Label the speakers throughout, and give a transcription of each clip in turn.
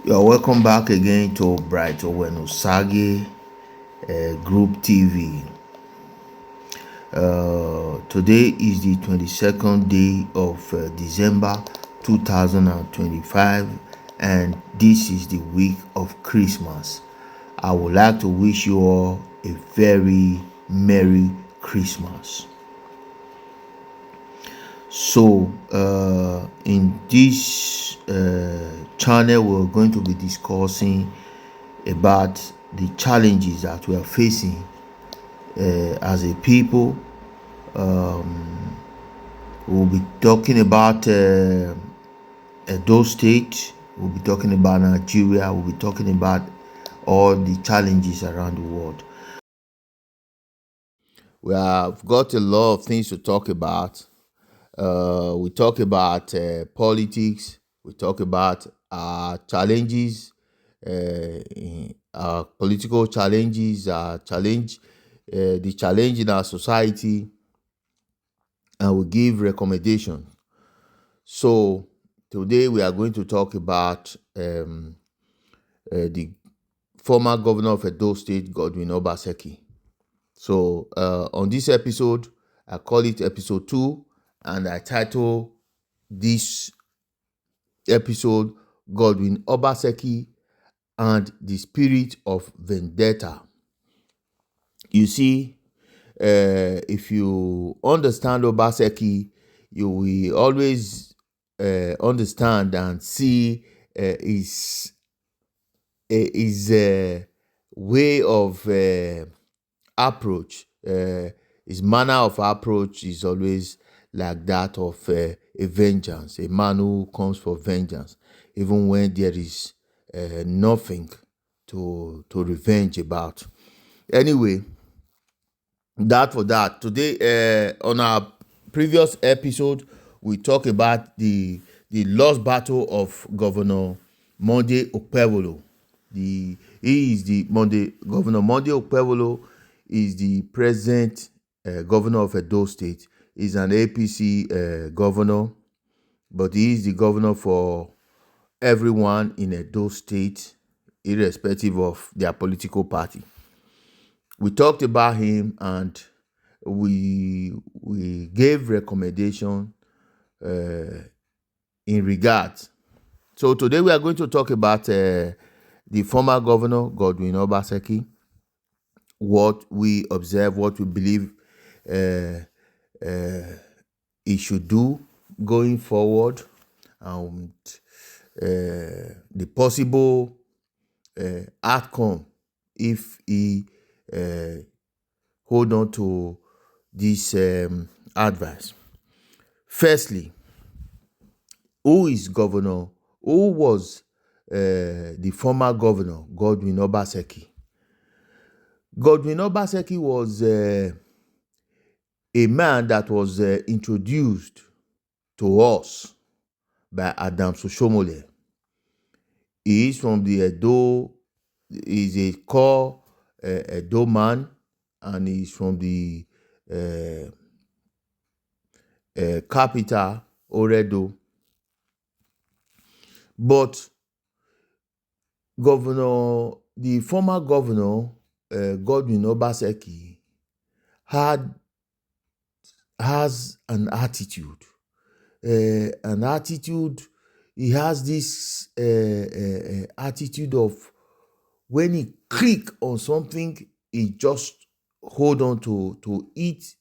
Speaker 1: You're welcome back again to Bright Owen Osage Group TV. Today is the 22nd day of December 2025, and this is the week of Christmas. I would like to wish you all a very Merry Christmas. So, in this channel, we're going to be discussing about the challenges that we are facing as a people. We'll be talking about Edo State, we'll be talking about Nigeria, we'll be talking about all the challenges around the world. We have got a lot of things to talk about. We talk about politics, we talk about our challenges, our political challenges, the challenge in our society, and we give recommendations. So today we are going to talk about the former governor of Edo State, Godwin Obaseki. So on this episode, I call it episode 2, and I title this episode Godwin Obaseki and the Spirit of Vendetta. You see, if you understand Obaseki, you will always understand and see his way of approach. His manner of approach is always like that of a vengeance, a man who comes for vengeance, even when there is nothing to revenge about. Anyway, that for that. Today, on our previous episode, we talked about the lost battle of Governor Monday Okpebholo. Governor Monday Okpebholo is the present governor of Edo State. He's an APC governor, but he is the governor for everyone in Edo State, irrespective of their political party. We talked about him, and we gave recommendation in regards. So today we are going to talk about the former governor, Godwin Obaseki, what we observe, what we believe he should do going forward, and the possible outcome if he hold on to this advice. Firstly, who is governor? Who was the former governor, Godwin Obaseki? Godwin Obaseki was a man that was introduced to us by Adam Soshomole. He is from the Edo, he is a core Edo man, and he is from the capital, Oredo. But the former governor, Godwin Obaseki, has an attitude. He has this attitude of when he click on something, he just hold on to it.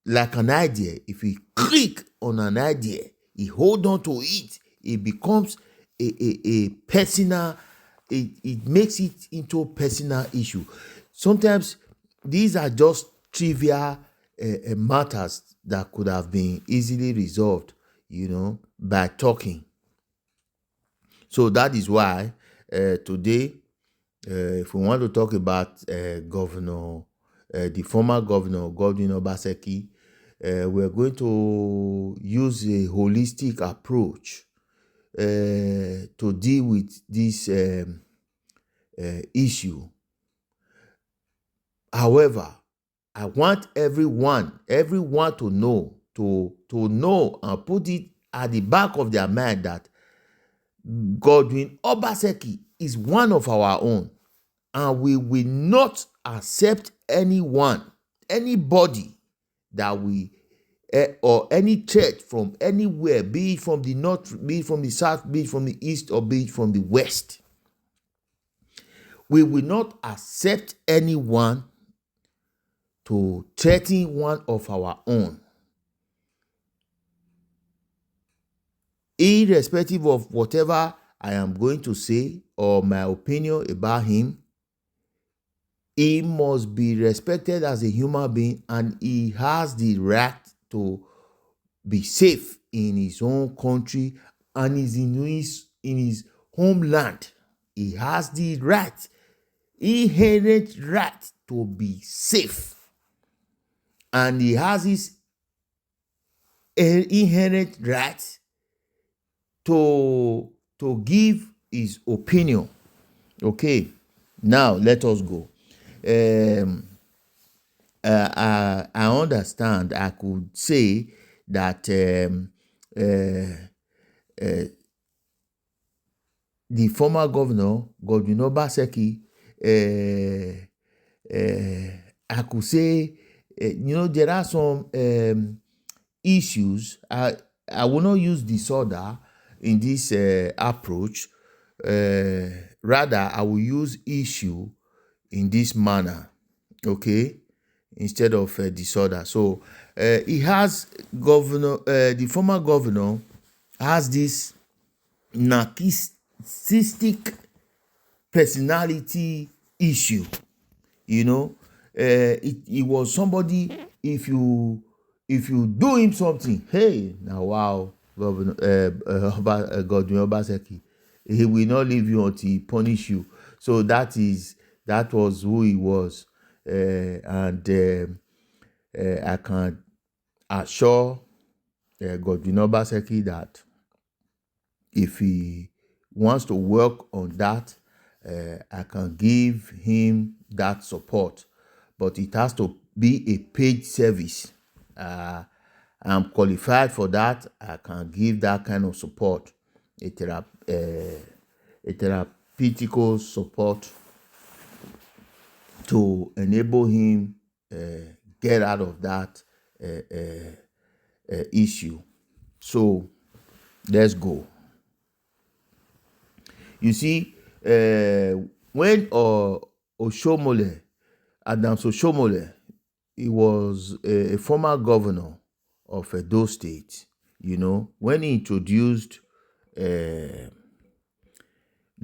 Speaker 1: Like an idea. If he click on an idea, he hold on to it. It becomes a personal. It makes it into a personal issue. Sometimes these are just trivial matters that could have been easily resolved, by talking. So that is why today, if we want to talk about the former governor, Godwin Obaseki, we're going to use a holistic approach to deal with this issue. However, I want everyone to know, and put it at the back of their mind that Godwin Obaseki is one of our own, and we will not accept anybody that we or any church from anywhere, be it from the north, be it from the south, be it from the east, or be it from the west. We will not accept anyone to threaten one of our own, irrespective of whatever I am going to say or my opinion about him. He must be respected as a human being, and he has the right to be safe in his own country and is in his homeland. He has the right, inherent right to be safe, and he has his inherent right to give his opinion. Okay, now let us go. I understand. I could say that the former governor, Godwin Obaseki, I could say, there are some issues. I will not use disorder in this approach. Rather, I will use issue in this manner, okay, instead of disorder. So he has the former governor has this narcissistic personality issue. It was somebody, if you do him something, hey, now wow, Governor Godwin Obaseki, he will not leave you until he punish you. So that was who he was, and I can assure Godwin Obaseki that if he wants to work on that, I can give him that support, but it has to be a paid service. I'm qualified for that. I can give that kind of support, a therapeutical support to enable him get out of that issue. So let's go. You see, when Adams Oshomole, he was a former governor of Edo State, when he introduced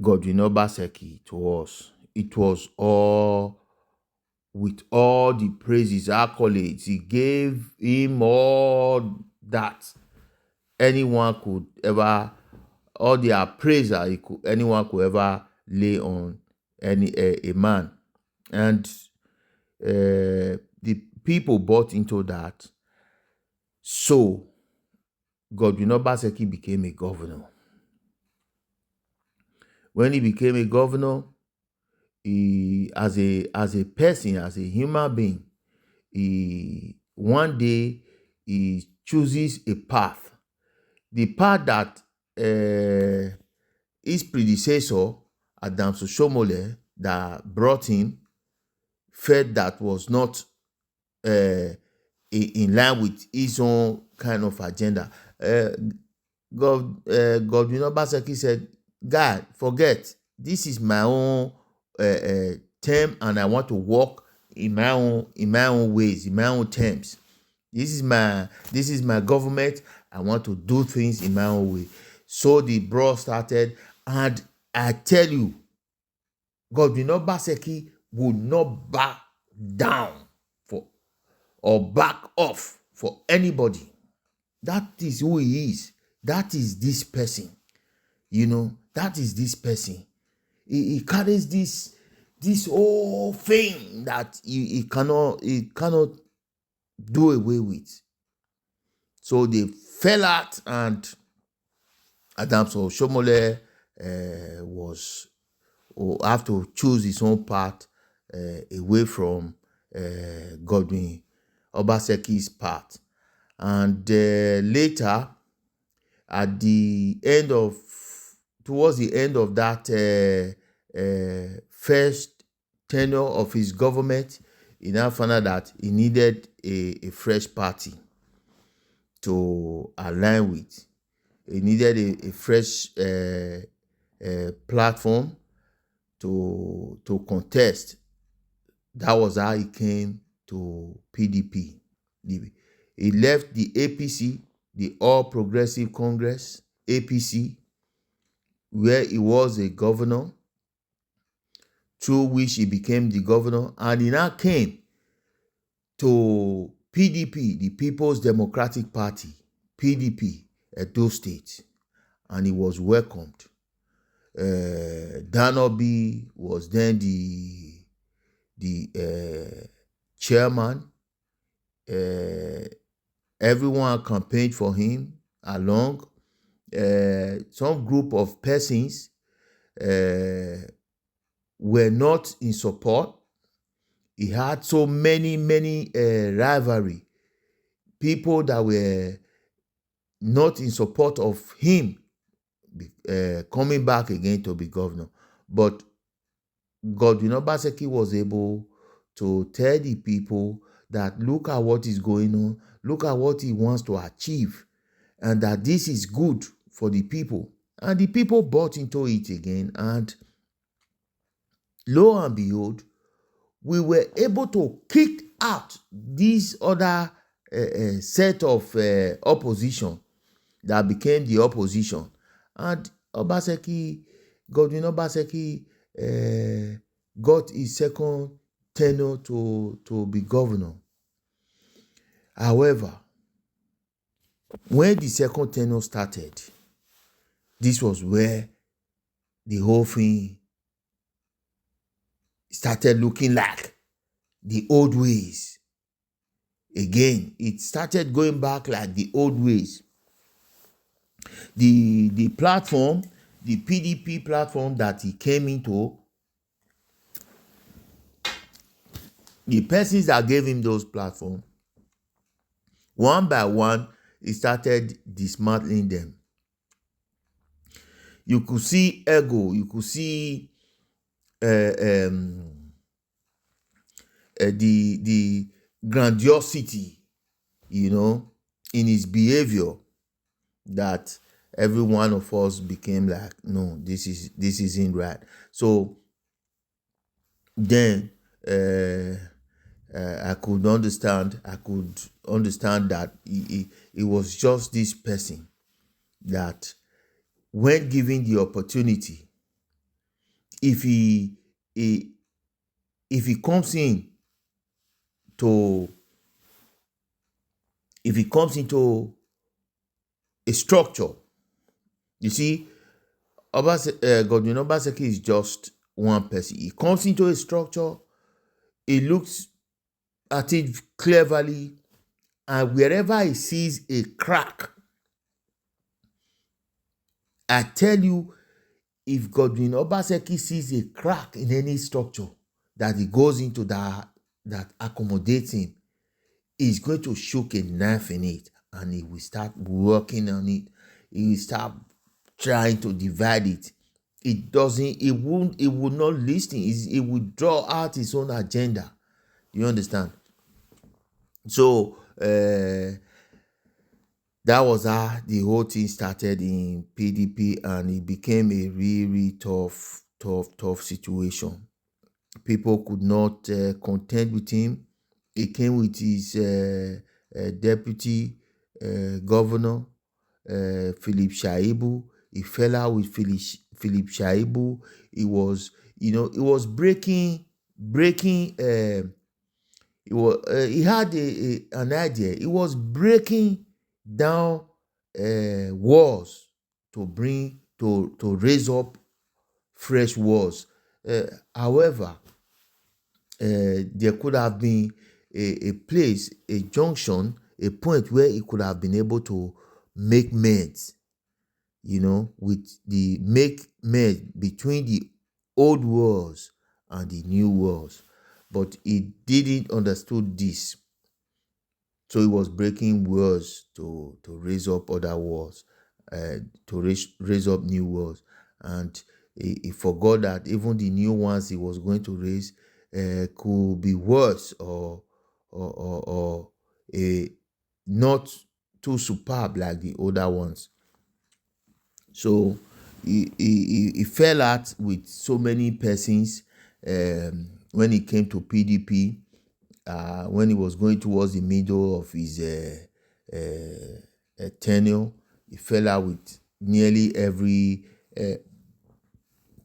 Speaker 1: Godwin Obaseki to us, it was all with all the praises, accolades. He gave him all that anyone could ever, all the appraiser anyone could ever lay on a man. And the people bought into that. So Godwin Obaseki became a governor. When he became a governor, he, as a person, as a human being, one day he chooses a path. The path that his predecessor, Adams Oshomole, that brought him, felt that was not in line with his own kind of agenda. Godwin Obaseki said, "God, forget. This is my own term, and I want to walk in my own ways, in my own terms. This is my government. I want to do things in my own way." So the brawl started, and I tell you, Godwin Obaseki would not back down or back off for anybody. That is who he is. That is this person. That is this person. He carries this whole thing that he cannot do away with. So they fell out, and Adams Oshomole have to choose his own path away from Godwin Obaseki's path. And later, at the end of towards the end of that first tenure of his government, he now found out that he needed a fresh party to align with. He needed a fresh platform to contest. That was how he came to PDP. He left the APC, the All Progressive Congress, APC, where he was a governor, through which he became the governor, and he now came to PDP, the People's Democratic Party, PDP, Edo State, and he was welcomed. Danobi was then the chairman. Everyone campaigned for him along. Some group of persons were not in support. He had so many rivalry. People that were not in support of him coming back again to be governor. But Godwin Obaseki was able to tell the people that look at what is going on, look at what he wants to achieve, and that this is good for the people. And the people bought into it again, and lo and behold, we were able to kick out this other set of opposition that became the opposition. And Godwin Obaseki got his second tenure to be governor. However, when the second tenure started, this was where the whole thing started looking like the old ways. Again, it started going back like the old ways. The platform, the PDP platform that he came into, the persons that gave him those platforms, one by one, he started dismantling them. You could see ego, you could see the grandiosity, in his behavior, that every one of us became like, no, this isn't right. So then I could understand that it was just this person that, when given the opportunity, if he comes into a structure, you see, Godwin Obaseki is just one person. He comes into a structure, he looks at it cleverly, and wherever he sees a crack, I tell you, if Godwin Obaseki sees a crack in any structure that he goes into that accommodates him, he's going to shook a knife in it, and he will start working on it. He will start trying to divide it. It will not listen. It will draw out his own agenda. You understand? So that was how the whole thing started in PDP, and it became a really tough situation. People could not contend with him. He came with his deputy governor, Philip Shaibu. He fell out with Philip Shaibu. He was breaking. He had an idea. He was breaking down walls to raise up fresh walls. However, there could have been a place, a junction, a point where he could have been able to make meds, make meds between the old walls and the new walls. But he didn't understood this. So he was breaking walls to raise up other walls, to raise up new walls. and he forgot that even the new ones he was going to raise could be worse or not too superb like the older ones. So he fell out with so many persons when it came to PDP. When he was going towards the middle of his tenure, he fell out with nearly every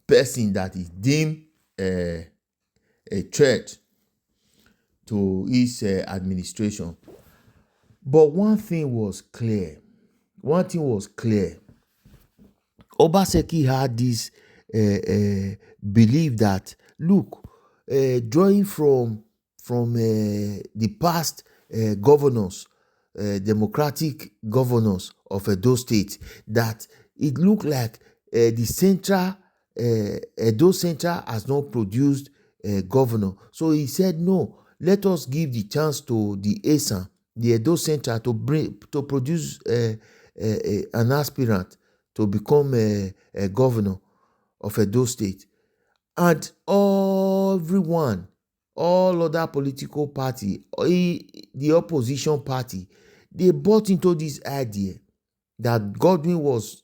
Speaker 1: person that is deemed a threat to his administration. But one thing was clear. Obaseki had this belief that, look, drawing from the past governors, democratic governors of Edo State, that it looked like the central Edo Central has not produced a governor. So he said, no, let us give the chance to the ESA, the Edo Central, to produce an aspirant to become a governor of Edo State. And everyone, all other political party, the opposition party, they bought into this idea that Godwin was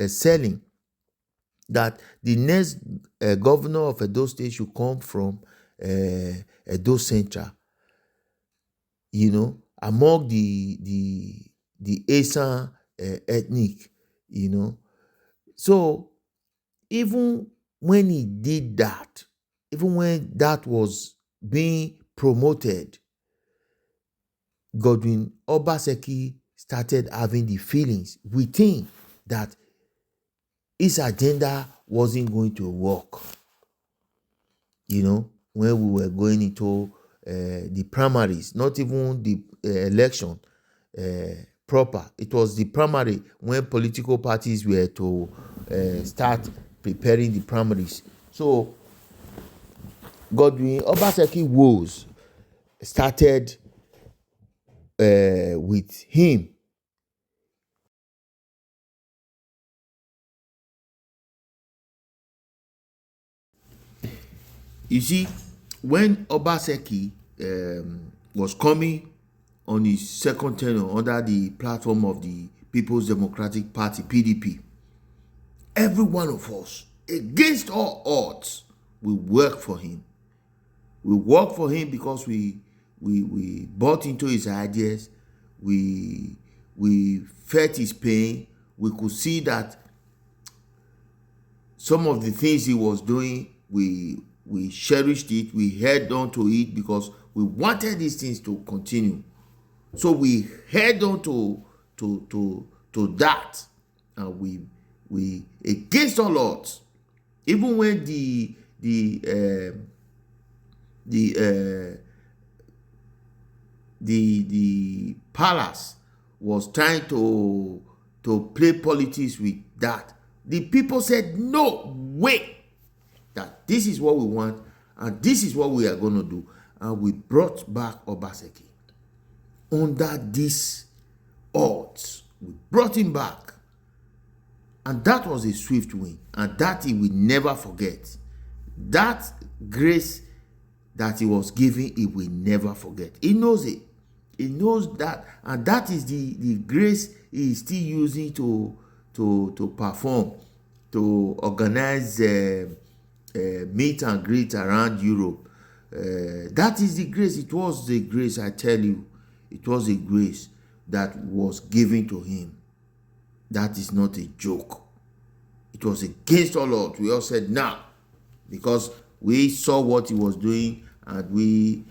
Speaker 1: selling, that the next governor of Edo State should come from Edo Central, among the Esan ethnic, So even when he did that, even when that was being promoted, Godwin Obaseki started having the feelings within that his agenda wasn't going to work. When we were going into the primaries, not even the election proper. It was the primary when political parties were to start preparing the primaries. So Godwin Obaseki woes started with him. You see, when Obaseki was coming on his second tenure under the platform of the People's Democratic Party, PDP, every one of us, against all odds, we work for him. We work for him because we bought into his ideas. We felt his pain. We could see that some of the things he was doing, we cherished it. We held on to it because we wanted these things to continue. So we held on to that, and we against all odds, even when the palace was trying to play politics with that, the people said, no way, that this is what we want and this is what we are going to do. And we brought back Obaseki under these odds. We brought him back, and that was a swift win, and that he will never forget. That grace that he was given, he will never forget. He knows it. He knows that, and that is the grace he is still using to perform, to organize meet and greet around Europe. That is the grace. It was the grace, I tell you. It was a grace that was given to him. That is not a joke. It was against all odds. We all said, nah, because we saw what he was doing, and we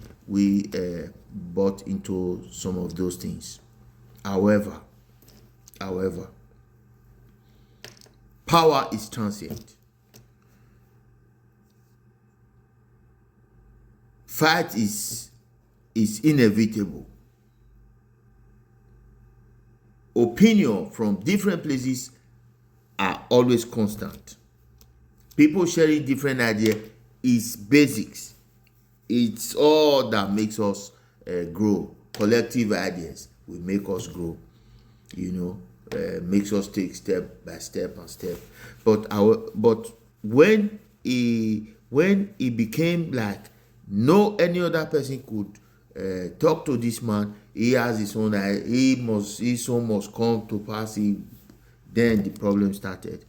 Speaker 1: bought into some of those things. However, power is transient. Fight is inevitable. Opinion from different places are always constant. People sharing different ideas is basics. It's all that makes us grow. Collective ideas will make us grow. makes us take step by step and step. But when he became like no any other person could talk to this man, he has his own. His own must come to pass. Then the problem started.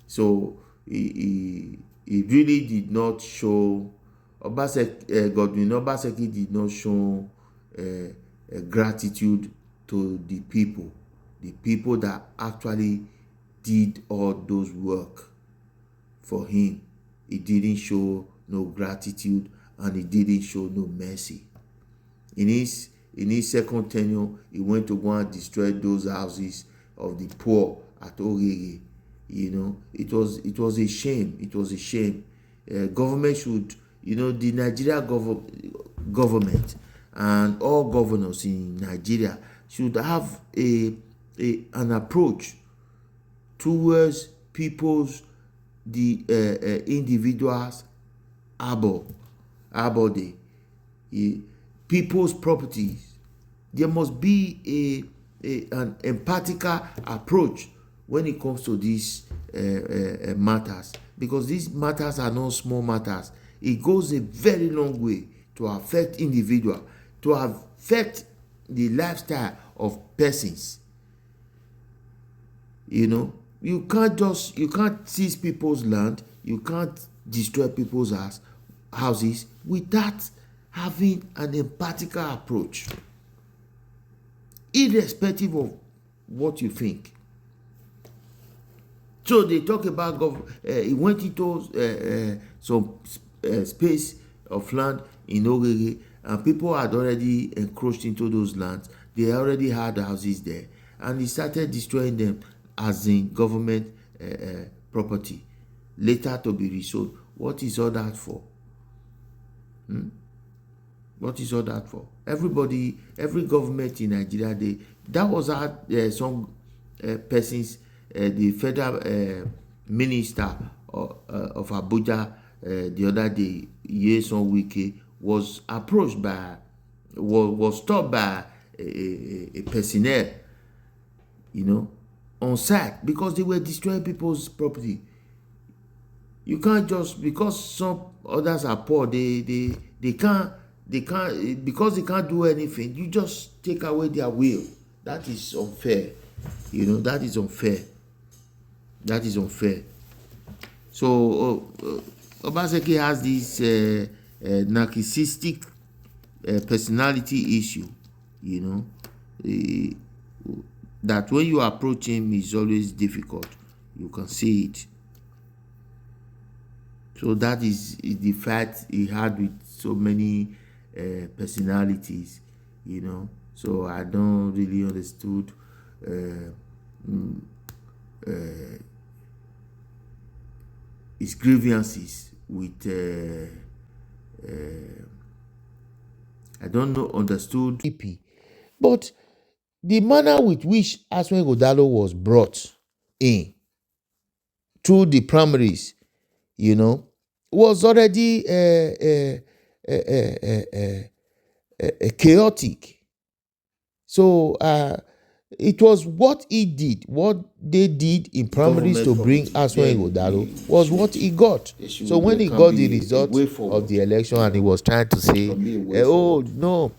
Speaker 1: So he really did not show. Godwin Obaseki did not show gratitude to the people that actually did all those work for him. He didn't show no gratitude, and he didn't show no mercy. In his second tenure, he went to go and destroy those houses of the poor at Orege. It was a shame. It was a shame. Government should, the Nigeria government and all governors in Nigeria should have an approach towards the individuals abode, people's properties. There must be an empathical approach when it comes to these matters, because these matters are not small matters. It goes a very long way to affect individual, to affect the lifestyle of persons. You can't seize people's land, you can't destroy people's houses without having an empathical approach, irrespective of what you think. So they talk about he went into some space of land in Orege, and people had already encroached into those lands. They already had houses there, and he started destroying them as in government property, later to be resold. What is all that for? What is all that for? Every government in Nigeria, that was how some persons, the federal minister of Abuja the other day, Yeson Wike, was approached by, was stopped by a personnel, on site, because they were destroying people's property. You can't just, because some others are poor, they can't, because they can't do anything, you just take away their will. That is unfair. That is unfair. That is unfair. So Obaseki has this narcissistic personality issue, that when you approach him is always difficult. You can see it. So that is the fight he had with so many personalities, So I don't really understood his grievances with I don't know understood EP, but the manner with which Aswen Godalo was brought in through the primaries, was already chaotic. So it was what he did, what they did in primaries to bring Aswen Godalo was what he got. So when he got the result of the election and he was trying to say, oh no,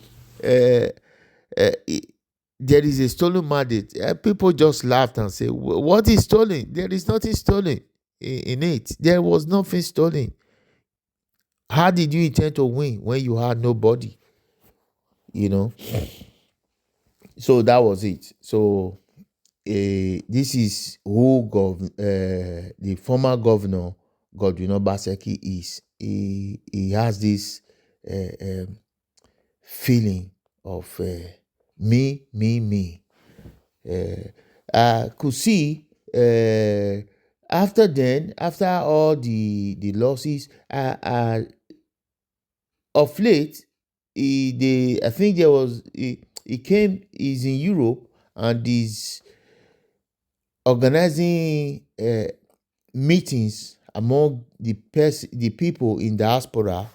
Speaker 1: there is a stolen mandate, people just laughed and say, what is stolen? There is nothing stolen in it. There was nothing stolen. How did you intend to win when you had nobody? So that was it. So this is who the former governor Godwin Obaseki is. He has this feeling of me. I could see after all the losses, of late, I think there was he's in Europe and is organizing meetings among the people in diaspora,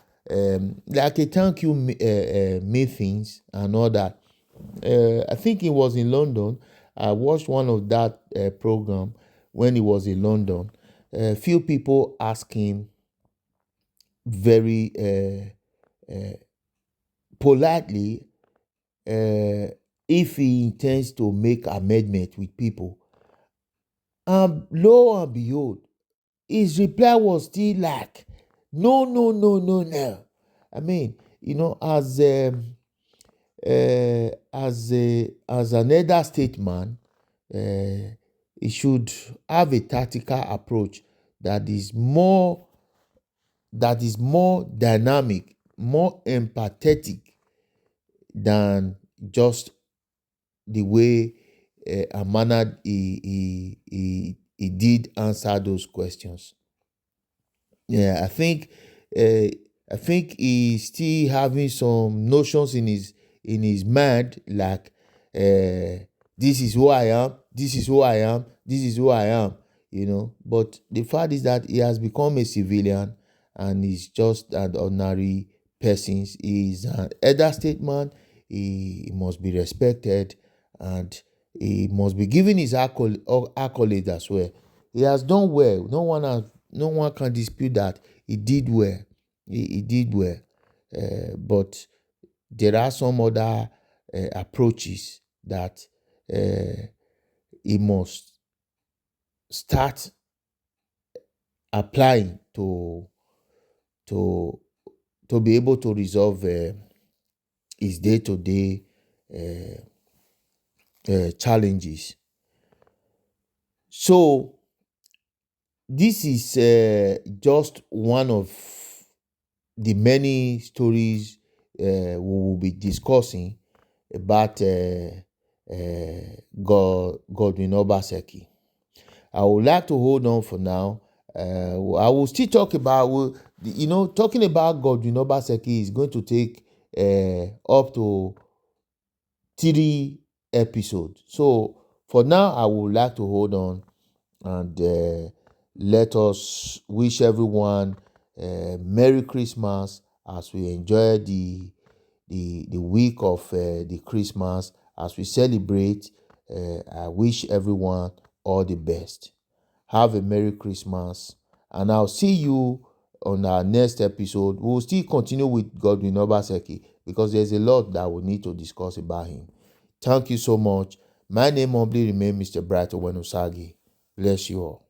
Speaker 1: like a thank you meetings and all that. I think it was in London, I watched one of that program when he was in London. A few people asked him very politely if he intends to make amendment with people. And lo and behold, his reply was still like, no, no, no, no, no. I mean, as an elder statesman, he should have a tactical approach that is more dynamic, more empathetic than just the way and manner he did answer those questions. Yeah, uh, I think he's still having some notions in his mind, like this is who I am, this is who I am, this is who I am, But the fact is that he has become a civilian and he's just an ordinary person. He's an elder statesman. He must be respected and he must be given his accolade as well. He has done well. No one can dispute that he did well. He did well. But there are some other approaches that he must start applying to to be able to resolve his day-to-day challenges. So this is just one of the many stories we will be discussing about Godwin Obaseki. I would like to hold on for now. I will still talk about, talking about Godwin Obaseki is going to take up to 3 episodes. So for now, I would like to hold on and let us wish everyone Merry Christmas as we enjoy the week of the Christmas as we celebrate. I wish everyone all the best. Have a Merry Christmas, and I'll see you on our next episode. We'll still continue with Godwin Obaseki because there's a lot that we need to discuss about him. Thank you so much. My name humbly remains Mr. Bright Owenusagi. Bless you all.